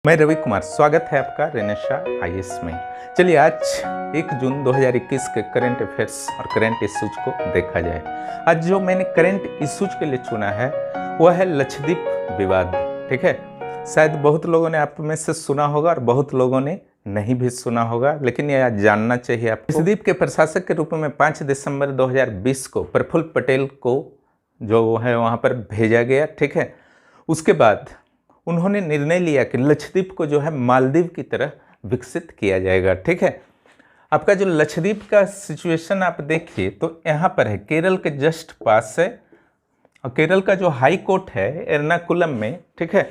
मैं रवि कुमार, स्वागत है आपका रेनेशा आईएएस में। चलिए आज 1 जून 2021 के करंट अफेयर्स और करंट इश्यूज को देखा जाए। आज जो मैंने करंट इश्यूज के लिए चुना है वह है लक्षद्वीप विवाद। ठीक है, शायद बहुत लोगों ने आप में से सुना होगा और बहुत लोगों ने नहीं भी सुना होगा, लेकिन यह जानना चाहिए आपको। इस द्वीप के प्रशासक के रूप में 5 दिसंबर 2020 को प्रफुल्ल पटेल को जो है वहाँ पर भेजा गया। ठीक है, उसके बाद उन्होंने निर्णय लिया कि लक्षद्वीप को जो है मालदीव की तरह विकसित किया जाएगा। ठीक है, आपका जो लक्षद्वीप का सिचुएशन आप देखिए तो यहाँ पर है, केरल के जस्ट पास है और केरल का जो हाई कोर्ट है एर्नाकुलम में। ठीक है,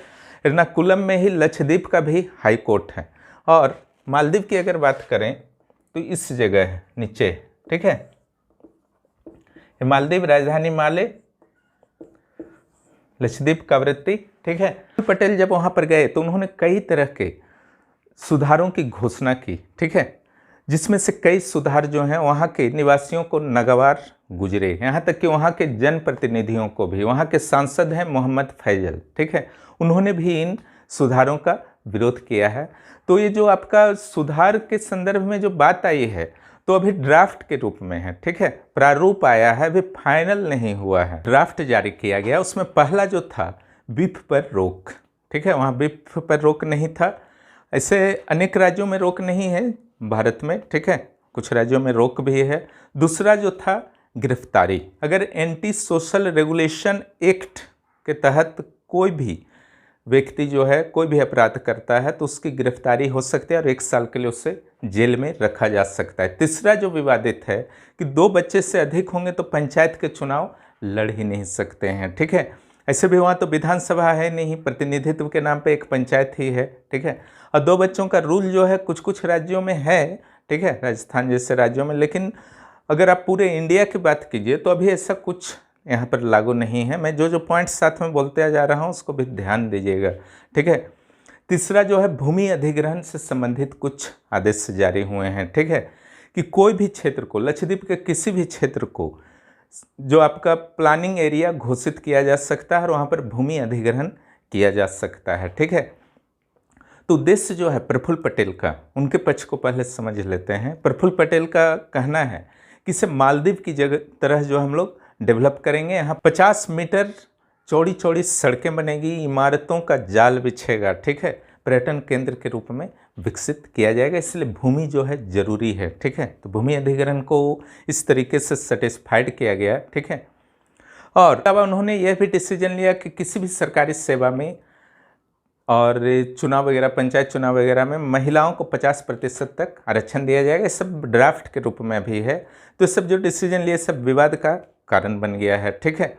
एर्नाकुलम में ही लक्षद्वीप का भी हाई कोर्ट है। और मालदीव की अगर बात करें तो इस जगह है नीचे। ठीक है, ये मालदीव, राजधानी माले, लक्षद्वीप कावरत्ती। ठीक है, पटेल जब वहाँ पर गए तो उन्होंने कई तरह के सुधारों की घोषणा की। ठीक है, जिसमें से कई सुधार जो हैं वहाँ के निवासियों को नागवार गुजरे, यहाँ तक कि वहाँ के जनप्रतिनिधियों को भी। वहाँ के सांसद हैं मोहम्मद फैजल। ठीक है, उन्होंने भी इन सुधारों का विरोध किया है। तो ये जो आपका सुधार के संदर्भ में जो बात आई है तो अभी ड्राफ्ट के रूप में है। ठीक है, प्रारूप आया है, अभी फाइनल नहीं हुआ है। ड्राफ्ट जारी किया गया, उसमें पहला जो था बीफ पर रोक। ठीक है, वहाँ बीफ पर रोक नहीं था। ऐसे अनेक राज्यों में रोक नहीं है भारत में। ठीक है, कुछ राज्यों में रोक भी है। दूसरा जो था गिरफ्तारी, अगर एंटी सोशल रेगुलेशन एक्ट के तहत कोई भी व्यक्ति जो है कोई भी अपराध करता है तो उसकी गिरफ्तारी हो सकती है और 1 साल के लिए उसे जेल में रखा जा सकता है। तीसरा जो विवादित है कि 2 बच्चे से अधिक होंगे तो पंचायत के चुनाव लड़ ही नहीं सकते हैं। ठीक है, ऐसे भी वहाँ तो विधानसभा है नहीं, प्रतिनिधित्व के नाम पे एक पंचायत ही है। ठीक है, और 2 बच्चों का रूल जो है कुछ कुछ राज्यों में है। ठीक है, राजस्थान जैसे राज्यों में, लेकिन अगर आप पूरे इंडिया की बात कीजिए तो अभी ऐसा कुछ यहाँ पर लागू नहीं है। मैं जो पॉइंट्स साथ में बोलते जा रहा हूँ उसको भी ध्यान दीजिएगा। ठीक है, तीसरा जो है भूमि अधिग्रहण से संबंधित कुछ आदेश जारी हुए हैं। ठीक है, कि कोई भी क्षेत्र को, लक्षद्वीप के किसी भी क्षेत्र को जो आपका प्लानिंग एरिया घोषित किया जा सकता है और वहाँ पर भूमि अधिग्रहण किया जा सकता है। ठीक है, तो उद्देश्य जो है प्रफुल्ल पटेल का, उनके पक्ष को पहले समझ लेते हैं। प्रफुल्ल पटेल का कहना है कि इसे मालदीव की जगह तरह जो हम लोग डेवलप करेंगे। यहाँ 50 मीटर चौड़ी चौड़ी सड़कें बनेगी, इमारतों का जाल बिछेगा। ठीक है, पर्यटन केंद्र के रूप में विकसित किया जाएगा, इसलिए भूमि जो है जरूरी है। ठीक है, तो भूमि अधिग्रहण को इस तरीके से सेटिस्फाइड किया गया। ठीक है, और तब उन्होंने यह भी डिसीजन लिया कि किसी भी सरकारी सेवा में और चुनाव वगैरह, पंचायत चुनाव वगैरह में महिलाओं को 50% तक आरक्षण दिया जाएगा। ये सब ड्राफ्ट के रूप में भी है। तो सब जो डिसीजन लिए सब विवाद का कारण बन गया है। ठीक है,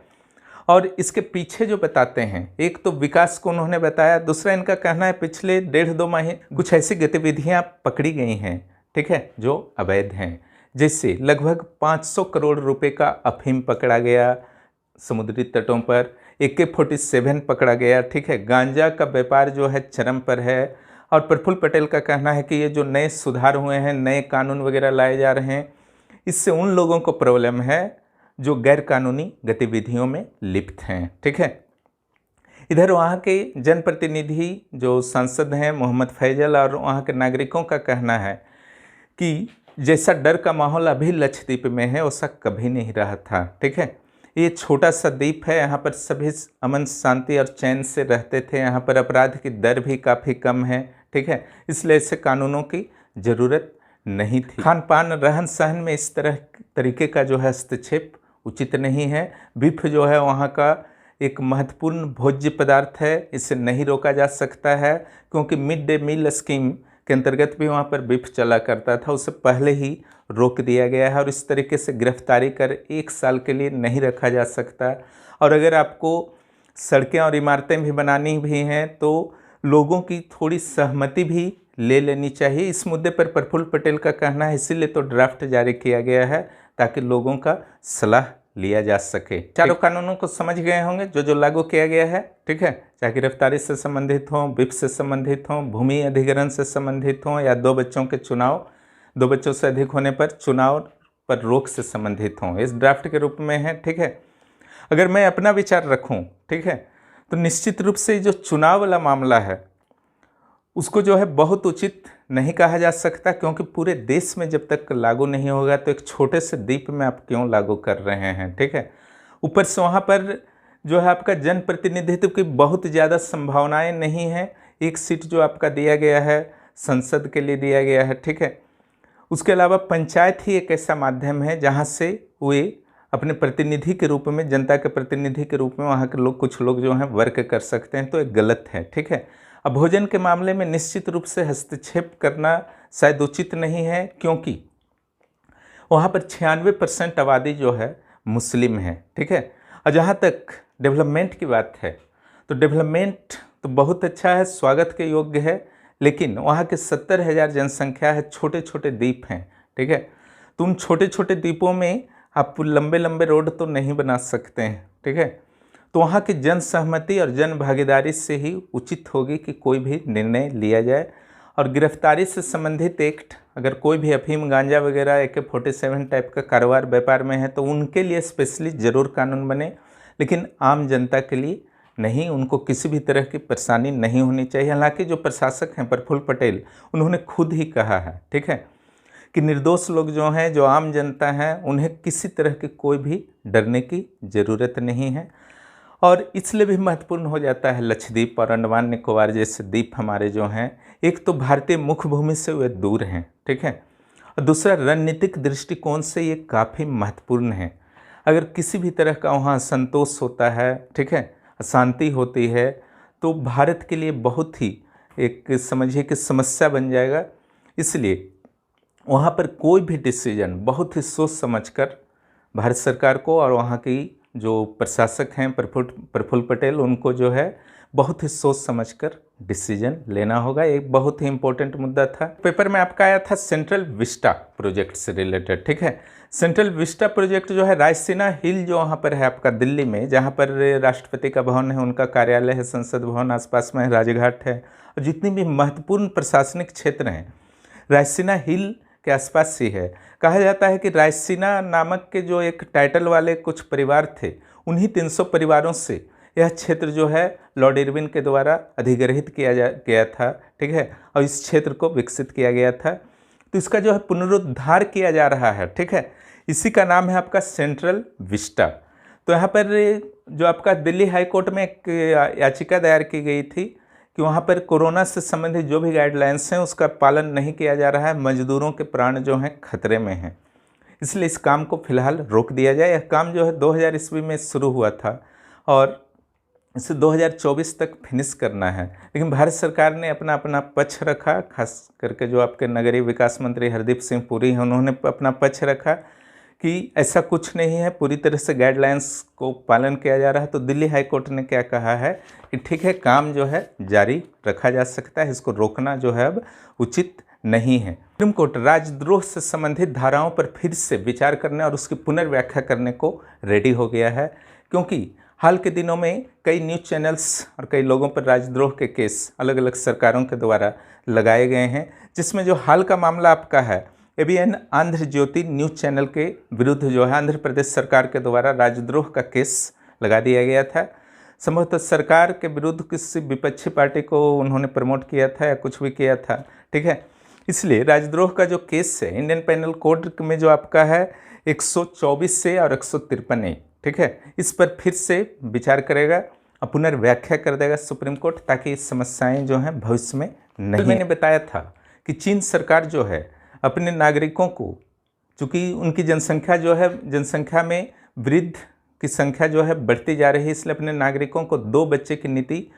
और इसके पीछे जो बताते हैं, एक तो विकास को उन्होंने बताया, दूसरा इनका कहना है पिछले 1.5-2 महीने कुछ ऐसी गतिविधियां पकड़ी गई हैं। ठीक है, जो अवैध हैं, जैसे लगभग 500 करोड़ रुपए का अफीम पकड़ा गया समुद्री तटों पर, AK-47 पकड़ा गया। ठीक है, गांजा का व्यापार जो है चरम पर है। और प्रफुल्ल पटेल का कहना है कि ये जो नए सुधार हुए हैं, नए कानून वगैरह लाए जा रहे हैं, इससे उन लोगों को प्रॉब्लम है जो गैर कानूनी गतिविधियों में लिप्त हैं। ठीक है, इधर वहाँ के जनप्रतिनिधि जो सांसद हैं मोहम्मद फैजल और वहाँ के नागरिकों का कहना है कि जैसा डर का माहौल अभी लक्षद्वीप में है वैसा कभी नहीं रहा था। ठीक है, ये छोटा सा द्वीप है, यहाँ पर सभी अमन शांति और चैन से रहते थे। यहाँ पर अपराध की दर भी काफ़ी कम है। ठीक है, इसलिए ऐसे कानूनों की ज़रूरत नहीं थी। खान पान, रहन सहन में इस तरीके का जो है हस्तक्षेप उचित नहीं है। बीफ जो है वहाँ का एक महत्वपूर्ण भोज्य पदार्थ है, इसे नहीं रोका जा सकता है, क्योंकि मिड डे मील स्कीम के अंतर्गत भी वहाँ पर बीफ चला करता था, उसे पहले ही रोक दिया गया है। और इस तरीके से गिरफ्तारी कर 1 साल के लिए नहीं रखा जा सकता। और अगर आपको सड़कें और इमारतें भी बनानी भी हैं तो लोगों की थोड़ी सहमति भी ले लेनी चाहिए। इस मुद्दे पर प्रफुल्ल पटेल का कहना है, इसीलिए तो ड्राफ्ट जारी किया गया है ताकि लोगों का सलाह लिया जा सके। चारों कानूनों को समझ गए होंगे जो लागू किया गया है। ठीक है, चाहे गिरफ्तारी से संबंधित हो, बीफ से संबंधित हो, भूमि अधिग्रहण से संबंधित हो, या 2 बच्चों के चुनाव, 2 बच्चों से अधिक होने पर चुनाव पर रोक से संबंधित हों, इस ड्राफ्ट के रूप में है। ठीक है, अगर मैं अपना विचार रखूं, ठीक है, तो निश्चित रूप से जो चुनाव वाला मामला है उसको जो है बहुत उचित नहीं कहा जा सकता, क्योंकि पूरे देश में जब तक लागू नहीं होगा तो एक छोटे से द्वीप में आप क्यों लागू कर रहे हैं, ठीक है। ऊपर से वहाँ पर जो है आपका जनप्रतिनिधित्व की बहुत ज़्यादा संभावनाएं नहीं हैं। एक सीट जो आपका दिया गया है संसद के लिए दिया गया है, ठीक है। उसके अलावा पंचायत ही एक ऐसा माध्यम है जहाँ से वे अपने प्रतिनिधि के रूप में, जनता के प्रतिनिधि के रूप में वहाँ के लोग, कुछ लोग जो हैं वर्क कर सकते हैं, तो ये गलत है, ठीक है। अब भोजन के मामले में निश्चित रूप से हस्तक्षेप करना शायद उचित नहीं है, क्योंकि वहाँ पर 96% आबादी जो है मुस्लिम है, ठीक है। और जहाँ तक डेवलपमेंट की बात है तो डेवलपमेंट तो बहुत अच्छा है, स्वागत के योग्य है, लेकिन वहाँ के 70,000 जनसंख्या है, छोटे छोटे द्वीप हैं, ठीक है। तो उन छोटे छोटे द्वीपों में आप लंबे लंबे रोड तो नहीं बना सकते हैं, ठीक है। तो वहाँ की जन सहमति और जन भागीदारी से ही उचित होगी कि कोई भी निर्णय लिया जाए। और गिरफ्तारी से संबंधित एक्ट, अगर कोई भी अफीम, गांजा वगैरह AK-47 टाइप का कारोबार व्यापार में है तो उनके लिए स्पेशली ज़रूर कानून बने, लेकिन आम जनता के लिए नहीं। उनको किसी भी तरह की परेशानी नहीं होनी चाहिए। हालांकि जो प्रशासक हैं प्रफुल्ल पटेल, उन्होंने खुद ही कहा है, ठीक है, कि निर्दोष लोग जो हैं, जो आम जनता हैं, उन्हें किसी तरह की कोई भी डरने की ज़रूरत नहीं है। और इसलिए भी महत्वपूर्ण हो जाता है लक्षद्वीप और अंडमान निकोबार जैसे द्वीप हमारे जो हैं, एक तो भारतीय मुख्य भूमि से वे दूर हैं, ठीक है, और दूसरा रणनीतिक दृष्टिकोण से ये काफ़ी महत्वपूर्ण है। अगर किसी भी तरह का वहाँ असंतोष होता है, ठीक है, अशांति होती है, तो भारत के लिए बहुत ही एक समझिए कि समस्या बन जाएगा। इसलिए वहाँ पर कोई भी डिसीजन बहुत ही सोच समझकर भारत सरकार को और वहाँ की जो प्रशासक हैं प्रफुल्ल पटेल, उनको जो है बहुत ही सोच समझकर डिसीजन लेना होगा। एक बहुत ही इम्पोर्टेंट मुद्दा था। पेपर में आपका आया था सेंट्रल विस्टा प्रोजेक्ट से रिलेटेड, ठीक है। सेंट्रल विस्टा प्रोजेक्ट जो है रायसीना हिल जो वहाँ पर है आपका दिल्ली में, जहाँ पर राष्ट्रपति का भवन है, उनका कार्यालय है, संसद भवन आसपास में है, राजघाट है, और जितनी भी महत्वपूर्ण प्रशासनिक क्षेत्र हैं रायसीना हिल के आसपास ही है। कहा जाता है कि रायसीना नामक के जो एक टाइटल वाले कुछ परिवार थे, उन्हीं 300 परिवारों से यह क्षेत्र जो है लॉर्ड इरविन के द्वारा अधिग्रहित किया गया था, ठीक है, और इस क्षेत्र को विकसित किया गया था। तो इसका जो है पुनरुद्धार किया जा रहा है, ठीक है। इसी का नाम है आपका सेंट्रल विस्टा। तो यहाँ पर जो आपका दिल्ली हाई कोर्ट में एक याचिका दायर की गई थी कि वहाँ पर कोरोना से संबंधित जो भी गाइडलाइंस हैं उसका पालन नहीं किया जा रहा है, मजदूरों के प्राण जो हैं खतरे में हैं, इसलिए इस काम को फिलहाल रोक दिया जाए। यह काम जो है 2000 ईस्वी में शुरू हुआ था और इसे 2024 तक फिनिश करना है, लेकिन भारत सरकार ने अपना पक्ष रखा। खास करके जो आपके नगरीय विकास मंत्री हरदीप सिंह पुरी हैं, उन्होंने अपना पक्ष रखा कि ऐसा कुछ नहीं है, पूरी तरह से गाइडलाइंस को पालन किया जा रहा है। तो दिल्ली हाई कोर्ट ने क्या कहा है कि ठीक है, काम जो है जारी रखा जा सकता है, इसको रोकना जो है अब उचित नहीं है। सुप्रीम कोर्ट राजद्रोह से संबंधित धाराओं पर फिर से विचार करने और उसकी पुनर्व्याख्या करने को रेडी हो गया है, क्योंकि हाल के दिनों में कई न्यूज़ चैनल्स और कई लोगों पर राजद्रोह के केस अलग अलग सरकारों के द्वारा लगाए गए हैं, जिसमें जो हाल का मामला आपका है ABN आंध्र ज्योति न्यूज़ चैनल के विरुद्ध जो है आंध्र प्रदेश सरकार के द्वारा राजद्रोह का केस लगा दिया गया था। संभवतः सरकार के विरुद्ध किसी विपक्षी पार्टी को उन्होंने प्रमोट किया था या कुछ भी किया था, ठीक है। इसलिए राजद्रोह का जो केस है इंडियन पेनल कोड में जो आपका है 124 से और 153 ए, ठीक है, इस पर फिर से विचार करेगा और पुनर्व्याख्या कर देगा सुप्रीम कोर्ट, ताकि इस समस्याएं जो हैं भविष्य में नहीं। मैंने बताया था कि चीन सरकार जो है अपने नागरिकों को, चूँकि उनकी जनसंख्या जो है, जनसंख्या में वृद्ध की संख्या जो है बढ़ती जा रही है, इसलिए अपने नागरिकों को 2 बच्चे की नीति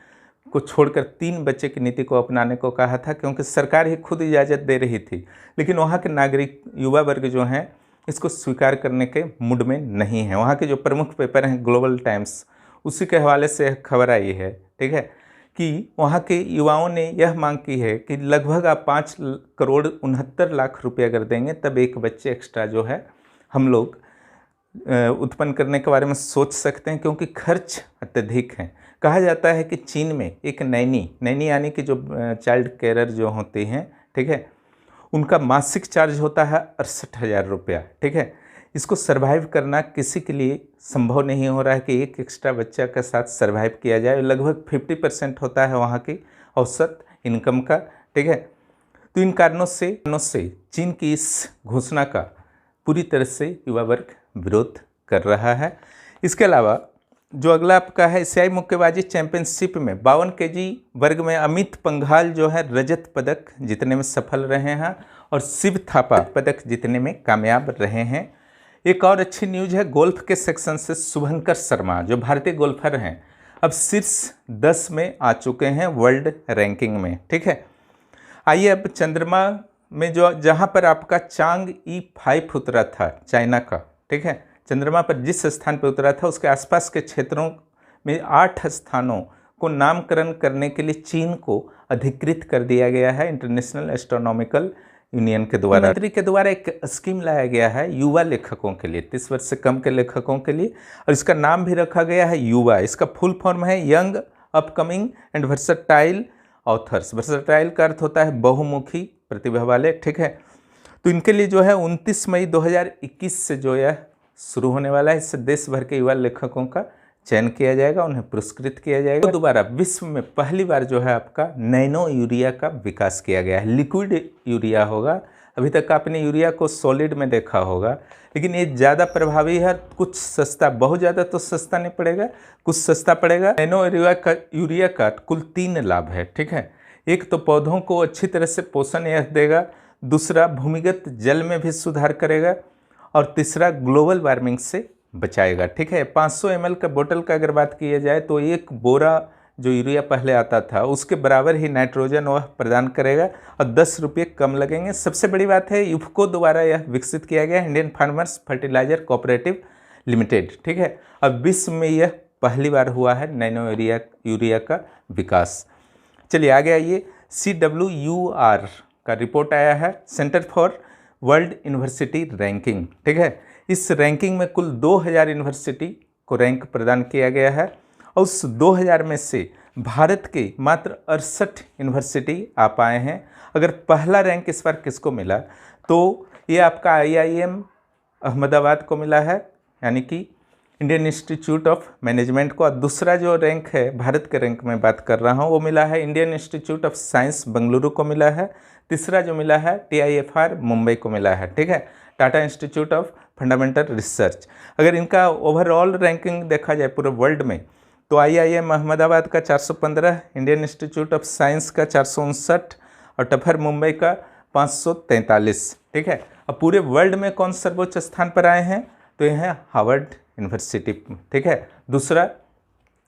को छोड़कर 3 बच्चे की नीति को अपनाने को कहा था, क्योंकि सरकार ही खुद इजाज़त दे रही थी। लेकिन वहाँ के नागरिक युवा वर्ग जो हैं इसको स्वीकार करने के मूड में नहीं है। वहाँ के जो प्रमुख पेपर हैं ग्लोबल टाइम्स, उसी के हवाले से खबर आई है, ठीक है, कि वहाँ के युवाओं ने यह मांग की है कि लगभग आप 5,69,00,000 रुपये अगर देंगे तब एक बच्चे एक्स्ट्रा जो है हम लोग उत्पन्न करने के बारे में सोच सकते हैं, क्योंकि खर्च अत्यधिक है। कहा जाता है कि चीन में एक नैनी यानी कि जो चाइल्ड केयरर जो होती हैं, ठीक है, उनका मासिक चार्ज होता है 68,000 रुपया, ठीक है। इसको सर्वाइव करना किसी के लिए संभव नहीं हो रहा है कि एक एक्स्ट्रा बच्चा के साथ सर्वाइव किया जाए। लगभग 50% होता है वहाँ की औसत इनकम का, ठीक है। तो इन कारणों से चीन की इस घोषणा का पूरी तरह से युवा वर्ग विरोध कर रहा है। इसके अलावा जो अगला आपका है, एशियाई मुक्केबाजी चैंपियनशिप में 52 केजी वर्ग में अमित पंघाल जो है रजत पदक जीतने में सफल रहे हैं और शिव थापा पदक जीतने में कामयाब रहे हैं। एक और अच्छी न्यूज़ है, गोल्फ के सेक्शन से शुभंकर शर्मा जो भारतीय गोल्फर हैं अब शीर्ष 10 में आ चुके हैं वर्ल्ड रैंकिंग में, ठीक है। आइए अब चंद्रमा में जो जहाँ पर आपका चांग E5 उतरा था चाइना का, ठीक है, चंद्रमा पर जिस स्थान पर उतरा था उसके आसपास के क्षेत्रों में 8 स्थानों को नामकरण करने के लिए चीन को अधिकृत कर दिया गया है इंटरनेशनल एस्ट्रोनॉमिकल यूनियन के द्वारा। मंत्री के द्वारा एक स्कीम लाया गया है युवा लेखकों के लिए, 30 वर्ष से कम के लेखकों के लिए, और इसका नाम भी रखा गया है युवा। इसका फुल फॉर्म है young upcoming and versatile authors. Versatile का अर्थ होता है बहुमुखी प्रतिभा वाले, ठीक है। तो इनके लिए जो है 29 मई 2021 से जो यह शुरू होने वाला है। इससे देश भर के युवा लेखकों का चयन किया जाएगा, उन्हें पुरस्कृत किया जाएगा। तो दोबारा विश्व में पहली बार जो है आपका नैनो यूरिया का विकास किया गया है। लिक्विड यूरिया होगा, अभी तक आपने यूरिया को सॉलिड में देखा होगा, लेकिन ये ज़्यादा प्रभावी है, कुछ सस्ता, बहुत ज़्यादा तो सस्ता नहीं पड़ेगा, कुछ सस्ता पड़ेगा। नैनो यूरिया का कुल 3 लाभ है, ठीक है। एक तो पौधों को अच्छी तरह से पोषण यह देगा, दूसरा भूमिगत जल में भी सुधार करेगा, और तीसरा ग्लोबल वार्मिंग से बचाएगा, ठीक है। 500 ml का बोतल का अगर बात किया जाए तो एक बोरा जो यूरिया पहले आता था उसके बराबर ही नाइट्रोजन वह प्रदान करेगा और 10 रुपये कम लगेंगे। सबसे बड़ी बात है यूफको द्वारा यह विकसित किया गया Indian Farmers Fertiliser Cooperative Limited, ठीक है। अब विश्व में यह पहली बार हुआ है नैनो यूरिया का विकास। चलिए आगे आइए, CWUR का रिपोर्ट आया है, centre for world university ranking, ठीक है। इस रैंकिंग में कुल 2000 यूनिवर्सिटी को रैंक प्रदान किया गया है और उस 2000 में से भारत के मात्र 68 यूनिवर्सिटी आ पाए हैं। अगर पहला रैंक इस बार किसको मिला तो ये आपका IIM अहमदाबाद को मिला है, यानी कि इंडियन इंस्टीट्यूट ऑफ मैनेजमेंट को। और दूसरा जो रैंक है, भारत के रैंक में बात कर रहा हूँ, वो मिला है Indian institute of science Bengaluru को मिला है। तीसरा जो मिला है TIFR मुंबई को मिला है, ठीक है, Tata institute of fundamental research. अगर इनका ओवरऑल रैंकिंग देखा जाए पूरे वर्ल्ड में तो IIM अहमदाबाद का 415, इंडियन इंस्टीट्यूट ऑफ साइंस का 459 और टफर मुंबई का 543, ठीक है। अब पूरे वर्ल्ड में कौन सर्वोच्च स्थान पर आए हैं तो यह है हार्वर्ड यूनिवर्सिटी, ठीक है। दूसरा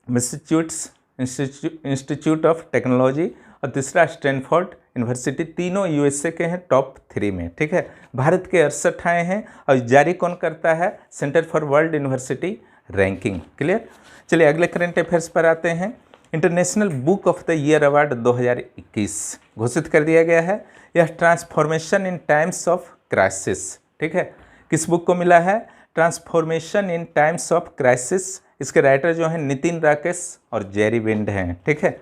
मैसेच्यूसेट्स इंस्टीट्यूट ऑफ टेक्नोलॉजी और तीसरा स्टैनफोर्ड यूनिवर्सिटी। तीनों USA के हैं टॉप 3 में, ठीक है। भारत के 68 आए हैं और जारी कौन करता है, centre for world university ranking. Clear. चलिए अगले करंट अफेयर्स पर आते हैं। International book of the year award 2021 घोषित कर दिया गया है। यह transformation in times of crisis, ठीक है। किस बुक को मिला है, transformation in times of crisis. इसके राइटर जो हैं नितिन राकेश और जेरी विंड हैं, ठीक है।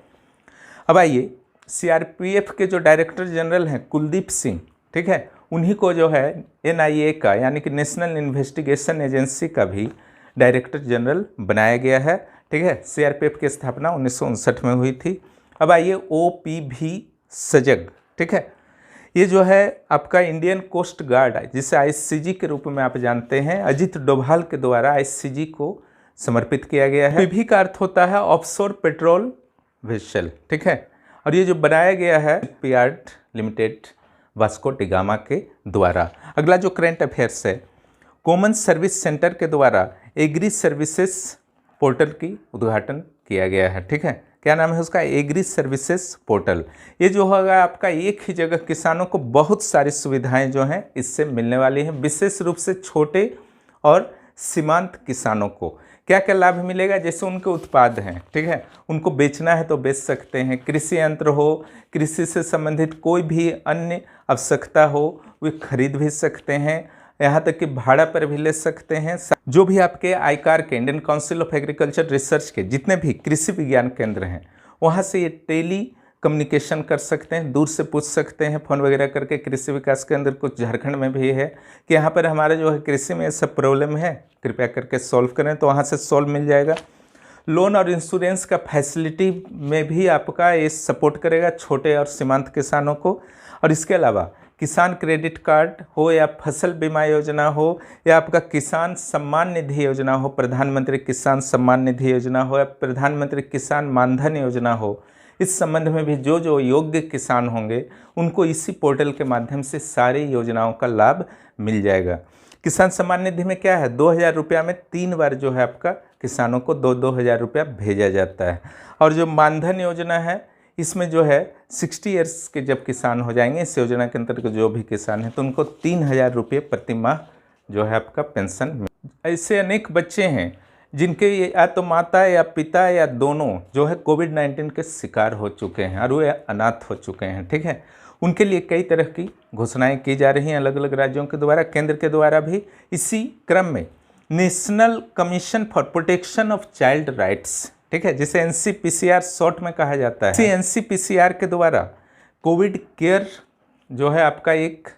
अब आइए, CRPF के जो डायरेक्टर जनरल हैं कुलदीप सिंह, ठीक है, उन्हीं को जो है NIA का यानी कि नेशनल इन्वेस्टिगेशन एजेंसी का भी डायरेक्टर जनरल बनाया गया है, ठीक है। CRPF की स्थापना 1959 में हुई थी। अब आइए OPV सजग, ठीक है, ये जो है आपका इंडियन कोस्ट गार्ड जिसे ICG के रूप में आप जानते हैं, अजित डोभाल के द्वारा ICG को समर्पित किया गया है। PV का अर्थ होता है ऑफशोर पेट्रोल वेसल, ठीक है। और ये जो बनाया गया है पियार्ड लिमिटेड वास्को डिगामा के द्वारा। अगला जो करंट अफेयर्स है, कॉमन सर्विस सेंटर के द्वारा एग्री सर्विसेज पोर्टल की उद्घाटन किया गया है, ठीक है। क्या नाम है उसका, एग्री सर्विसेज पोर्टल। ये जो होगा आपका एक ही जगह किसानों को बहुत सारी सुविधाएं जो हैं इससे मिलने वाली हैं, विशेष रूप से छोटे और सीमांत किसानों को क्या क्या लाभ मिलेगा। जैसे उनके उत्पाद हैं, ठीक है, उनको बेचना है तो बेच सकते हैं, कृषि यंत्र हो, कृषि से संबंधित कोई भी अन्य आवश्यकता हो वे खरीद भी सकते हैं, यहाँ तक कि भाड़ा पर भी ले सकते हैं। जो भी आपके आईकार के Indian council of agriculture research के जितने भी कृषि विज्ञान केंद्र हैं वहाँ से ये टेली कम्युनिकेशन कर सकते हैं, दूर से पूछ सकते हैं फ़ोन वगैरह करके। कृषि विकास केंद्र कुछ झारखंड में भी है कि यहाँ पर हमारा जो है कृषि में सब प्रॉब्लम है, कृपया करके सॉल्व करें, तो वहाँ से सॉल्व मिल जाएगा। लोन और इंश्योरेंस का फैसिलिटी में भी आपका ये सपोर्ट करेगा छोटे और सीमांत किसानों को। और इसके अलावा किसान क्रेडिट कार्ड हो या फसल बीमा योजना हो या आपका किसान सम्मान निधि योजना हो, प्रधानमंत्री किसान सम्मान निधि योजना हो या प्रधानमंत्री किसान मानधन योजना हो, इस संबंध में भी जो जो योग्य किसान होंगे उनको इसी पोर्टल के माध्यम से सारी योजनाओं का लाभ मिल जाएगा। किसान सम्मान निधि में क्या है, 2,000 रुपया में 3 बार जो है आपका किसानों को 2,000 रुपया भेजा जाता है। और जो मानधन योजना है इसमें जो है 60 ईयर्स के जब किसान हो जाएंगे इस योजना के अंतर्गत जो भी किसान है तो उनको 3,000 रुपये प्रति माह जो है आपका पेंशन। ऐसे अनेक बच्चे हैं जिनके या तो माता या पिता या दोनों जो है कोविड-19 के शिकार हो चुके हैं और वे अनाथ हो चुके हैं। ठीक है, उनके लिए कई तरह की घोषणाएं की जा रही हैं अलग अलग राज्यों के द्वारा, केंद्र के द्वारा भी। इसी क्रम में national commission for protection of child rights, ठीक है, जिसे NCPCR शॉर्ट में कहा जाता है, इसी NCPCR के द्वारा कोविड केयर जो है आपका एक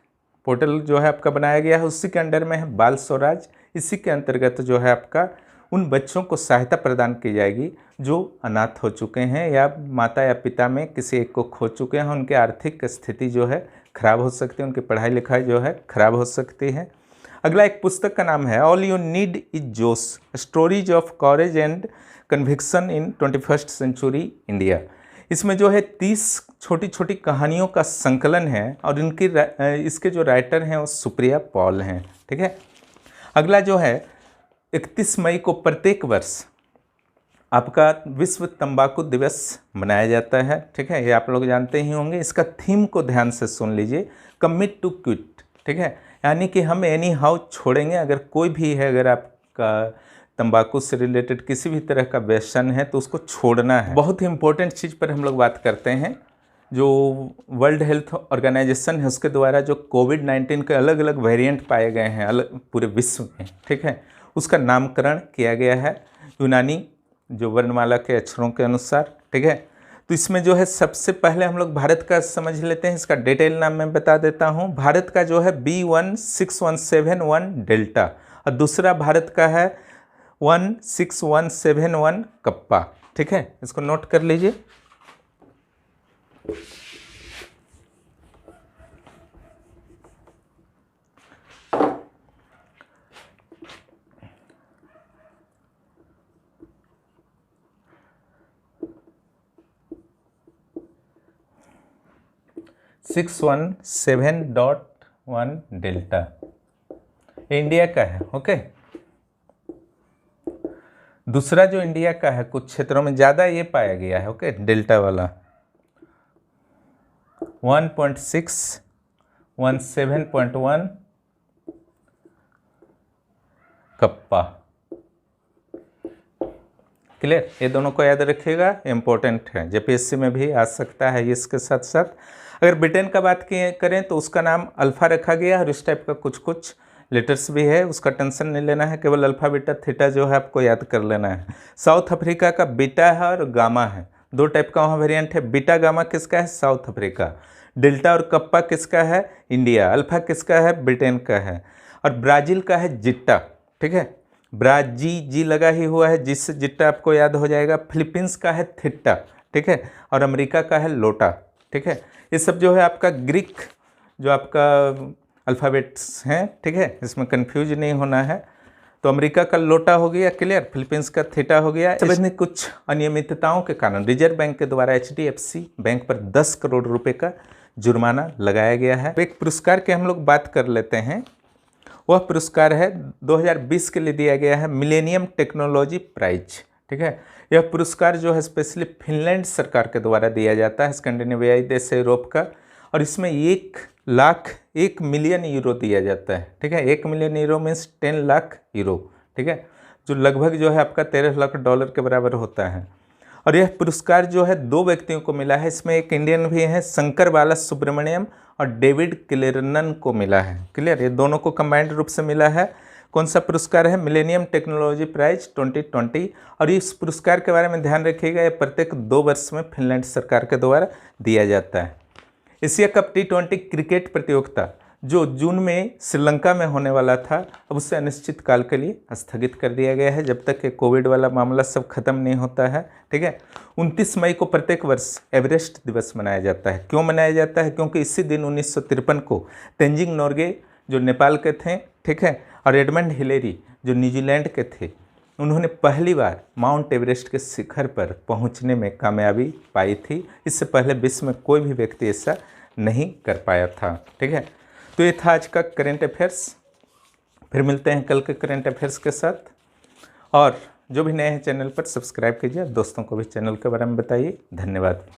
पोर्टल जो है आपका बनाया गया है, उसी के अंडर में है बाल स्वराज। इसी के अंतर्गत जो है आपका उन बच्चों को सहायता प्रदान की जाएगी जो अनाथ हो चुके हैं या माता या पिता में किसी एक को खो चुके हैं। उनकी आर्थिक स्थिति जो है खराब हो सकती है, उनकी पढ़ाई लिखाई जो है खराब हो सकती है। अगला एक पुस्तक का नाम है all you need is josh, stories of courage and conviction in 21st century India. इसमें जो है 30 छोटी छोटी कहानियों का संकलन है और इसके जो राइटर हैं वो सुप्रिया पॉल हैं। ठीक है, अगला जो है 31 मई को प्रत्येक वर्ष आपका विश्व तंबाकू दिवस मनाया जाता है। ठीक है, ये आप लोग जानते ही होंगे। इसका थीम को ध्यान से सुन लीजिए, कमिट टू क्विट। ठीक है, यानी कि हम एनी हाउ छोड़ेंगे। अगर कोई भी है, अगर आपका तंबाकू से रिलेटेड किसी भी तरह का व्यसन है तो उसको छोड़ना है। बहुत ही इंपॉर्टेंट चीज़ पर हम लोग बात करते हैं, जो वर्ल्ड हेल्थ ऑर्गेनाइजेशन है उसके द्वारा जो कोविड-19 के अलग अलग वेरिएंट पाए गए हैं अलग पूरे विश्व में, ठीक है, उसका नामकरण किया गया है यूनानी जो वर्णमाला के अक्षरों के अनुसार। ठीक है, तो इसमें जो है सबसे पहले हम लोग भारत का समझ लेते हैं। इसका डिटेल नाम मैं बता देता हूँ। भारत का जो है B16171 डेल्टा और दूसरा भारत का है 16171 कप्पा। ठीक है, इसको नोट कर लीजिए। (617.1 डेल्टा इंडिया का है। ओके, दूसरा जो इंडिया का है कुछ क्षेत्रों में ज़्यादा ये पाया गया है। ओके, डेल्टा वाला 1.617.1 कप्पा। क्लियर, ये दोनों को याद रखिएगा, इंपॉर्टेंट है, JPSC में भी आ सकता है। इसके साथ साथ अगर ब्रिटेन का बात करें तो उसका नाम अल्फ़ा रखा गया और इस टाइप का कुछ कुछ लेटर्स भी है, उसका टेंशन नहीं लेना है, केवल अल्फ़ा बीटा थीटा जो है आपको याद कर लेना है। साउथ अफ्रीका का बीटा है और गामा है, दो टाइप का वहाँ वेरिएंट है। बीटा गामा किसका है? South Africa. डेल्टा और कप्पा किसका है? इंडिया। अल्फ़ा किसका है? ब्रिटेन का है। और ब्राज़ील का है जिट्टा। ठीक है, जी लगा ही हुआ है, जिससे जिट्टा आपको याद हो जाएगा। फिलीपींस का है थीटा। ठीक है, और अमेरिका का है लोटा। ठीक है, ये सब जो है आपका ग्रीक जो आपका अल्फ़ाबेट्स हैं। ठीक है, इसमें कंफ्यूज नहीं होना है। तो अमेरिका का लोटा हो गया क्लियर, फिलीपींस का थीटा हो गया। समझने कुछ अनियमितताओं के कारण रिजर्व बैंक के द्वारा HDFC बैंक पर 10 करोड़ रुपए का जुर्माना लगाया गया है। एक पुरस्कार के हम लोग बात कर लेते हैं। वह पुरस्कार है 2020 के लिए दिया गया है मिलेनियम टेक्नोलॉजी प्राइज। ठीक है, यह पुरस्कार जो है स्पेशली फिनलैंड सरकार के द्वारा दिया जाता है, स्कैंडिनेवियाई देश है यूरोप का, और इसमें 1 मिलियन यूरो दिया जाता है। ठीक है, 1 million euro means 10 lakh euro. ठीक है, जो लगभग जो है आपका 13 लाख डॉलर के बराबर होता है। और यह पुरस्कार जो है 2 व्यक्तियों को मिला है, इसमें एक इंडियन भी है, शंकर बाला सुब्रमण्यम और डेविड क्लेरनन को मिला है। क्लियर, ये दोनों को कंबाइंड रूप से मिला है। कौन सा पुरस्कार है? Millennium Technology Prize 2020। और इस पुरस्कार के बारे में ध्यान रखिएगा, यह प्रत्येक 2 वर्ष में फिनलैंड सरकार के द्वारा दिया जाता है। एशिया कप T20 क्रिकेट प्रतियोगिता जो जून में श्रीलंका में होने वाला था, अब उसे अनिश्चित काल के लिए स्थगित कर दिया गया है जब तक कि कोविड वाला मामला सब खत्म नहीं होता है। ठीक है, 29 मई को प्रत्येक वर्ष एवरेस्ट दिवस मनाया जाता है। क्यों मनाया जाता है? क्योंकि इसी दिन 1953 को तेंजिंग नोर्गे जो नेपाल के थे, ठीक है, और एडमंड हिलेरी जो न्यूजीलैंड के थे, उन्होंने पहली बार माउंट एवरेस्ट के शिखर पर पहुंचने में कामयाबी पाई थी। इससे पहले विश्व में कोई भी व्यक्ति ऐसा नहीं कर पाया था। ठीक है, तो ये था आज का करेंट अफेयर्स। फिर मिलते हैं कल के करेंट अफेयर्स के साथ। और जो भी नए हैं चैनल पर सब्सक्राइब कीजिए, दोस्तों को भी चैनल के बारे में बताइए। धन्यवाद।